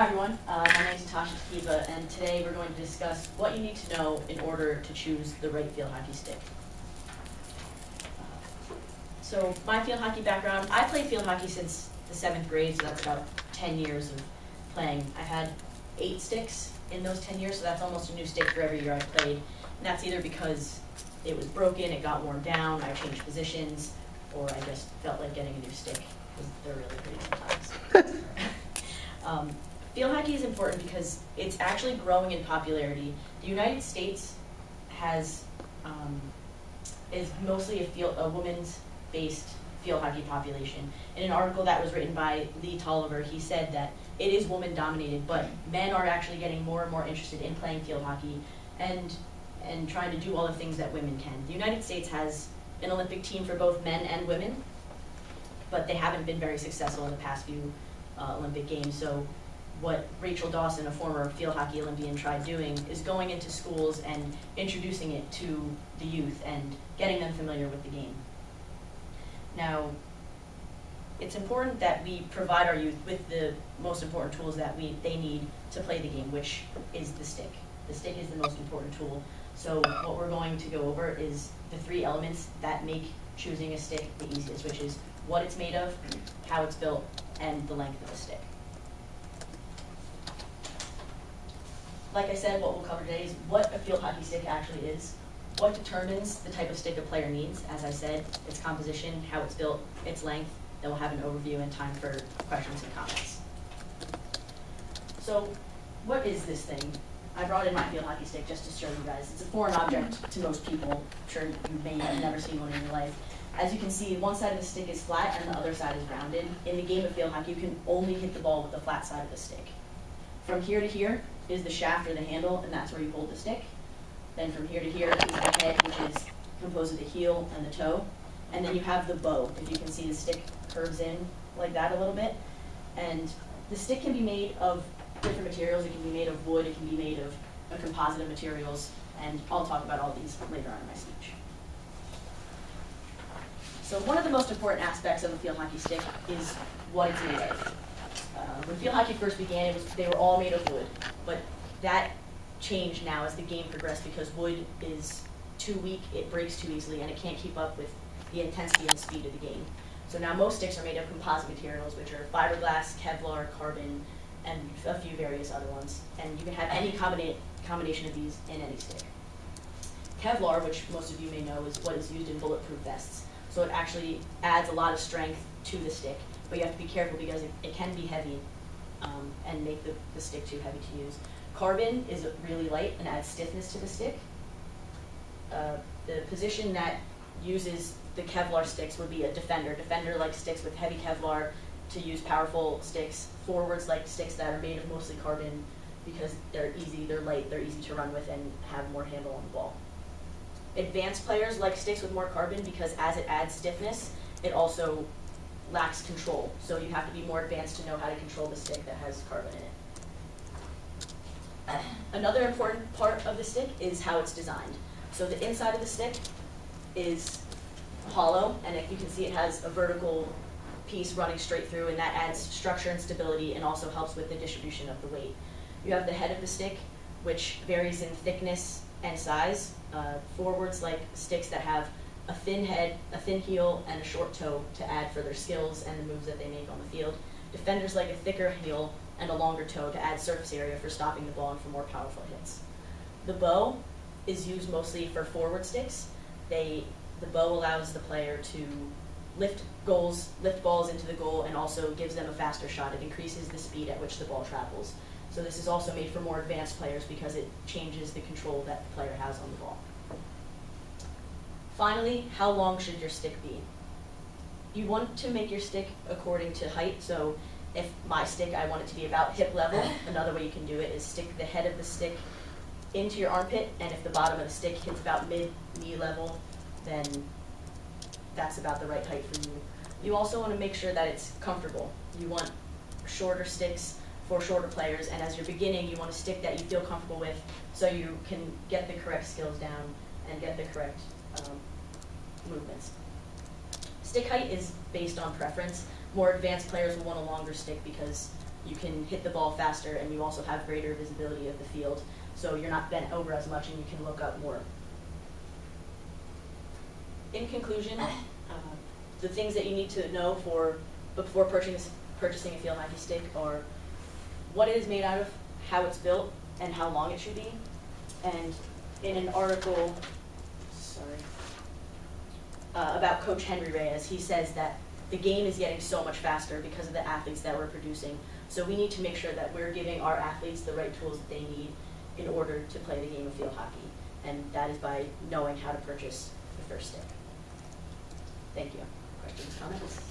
Hi everyone, my name is Natasha Tekiva, and today we're going to discuss what you need to know in order to choose the right field hockey stick. So my field hockey background, I played field hockey since the 7th grade, so that's about 10 years of playing. I've had 8 sticks in those 10 years, so that's almost a new stick for every year I've played. And that's either because it was broken, it got worn down, I changed positions, or I just felt like getting a new stick, because they're really pretty sometimes. Field hockey is important because it's actually growing in popularity. The United States is mostly a women's-based field hockey population. In an article that was written by Lee Tolliver, he said that it is woman-dominated, but men are actually getting more and more interested in playing field hockey and trying to do all the things that women can. The United States has an Olympic team for both men and women, but they haven't been very successful in the past few Olympic Games. So what Rachel Dawson, a former field hockey Olympian, tried doing is going into schools and introducing it to the youth and getting them familiar with the game. Now, it's important that we provide our youth with the most important tools that they need to play the game, which is the stick. The stick is the most important tool. So what we're going to go over is the 3 elements that make choosing a stick the easiest, which is what it's made of, how it's built, and the length of the stick. Like I said, what we'll cover today is what a field hockey stick actually is, what determines the type of stick a player needs, as I said, its composition, how it's built, its length. Then we'll have an overview and time for questions and comments. So what is this thing? I brought in my field hockey stick just to show you guys. It's a foreign object to most people. I'm sure you may have never seen one in your life. As you can see, one side of the stick is flat and the other side is rounded. In the game of field hockey, you can only hit the ball with the flat side of the stick. From here to here is the shaft or the handle, and that's where you hold the stick. Then from here to here is the head, which is composed of the heel and the toe. And then you have the bow. If you can see, the stick curves in like that a little bit. And the stick can be made of different materials. It can be made of wood, it can be made of a composite of materials, and I'll talk about all these later on in my speech. So one of the most important aspects of a field hockey stick is what it's made of. When field hockey first began, they were all made of wood, but that changed now as the game progressed because wood is too weak, it breaks too easily, and it can't keep up with the intensity and speed of the game. So now most sticks are made of composite materials, which are fiberglass, Kevlar, carbon, and a few various other ones. And you can have any combination of these in any stick. Kevlar, which most of you may know, is what is used in bulletproof vests. So it actually adds a lot of strength to the stick, but you have to be careful because it can be heavy and make the stick too heavy to use. Carbon is really light and adds stiffness to the stick. The position that uses the Kevlar sticks would be a defender. Defender likes sticks with heavy Kevlar to use powerful sticks. Forwards like sticks that are made of mostly carbon because they're easy, they're light, they're easy to run with and have more handle on the ball. Advanced players like sticks with more carbon because as it adds stiffness, it also lacks control. So you have to be more advanced to know how to control the stick that has carbon in it. Another important part of the stick is how it's designed. So the inside of the stick is hollow, and if you can see, it has a vertical piece running straight through, and that adds structure and stability and also helps with the distribution of the weight. You have the head of the stick, which varies in thickness and size. Forwards like sticks that have a thin head, a thin heel, and a short toe to add for their skills and the moves that they make on the field. Defenders like a thicker heel and a longer toe to add surface area for stopping the ball and for more powerful hits. The bow is used mostly for forward sticks. The bow allows the player to lift balls into the goal and also gives them a faster shot. It increases the speed at which the ball travels. So this is also made for more advanced players because it changes the control that the player has on the ball. Finally, how long should your stick be? You want to make your stick according to height. So if my stick, I want it to be about hip level. Another way you can do it is stick the head of the stick into your armpit, and if the bottom of the stick hits about mid-knee level, then that's about the right height for you. You also want to make sure that it's comfortable. You want shorter sticks for shorter players, and as you're beginning, you want a stick that you feel comfortable with so you can get the correct skills down and get the correct movements. Stick height is based on preference. more advanced players will want a longer stick because you can hit the ball faster and you also have greater visibility of the field. So you're not bent over as much and you can look up more. In conclusion, the things that you need to know before purchasing a field hockey stick are what it is made out of, how it's built, and how long it should be. And in an article, about Coach Henry Reyes, he says that the game is getting so much faster because of the athletes that we're producing. So we need to make sure that we're giving our athletes the right tools that they need in order to play the game of field hockey. And that is by knowing how to purchase the first stick. Thank you. Questions, comments?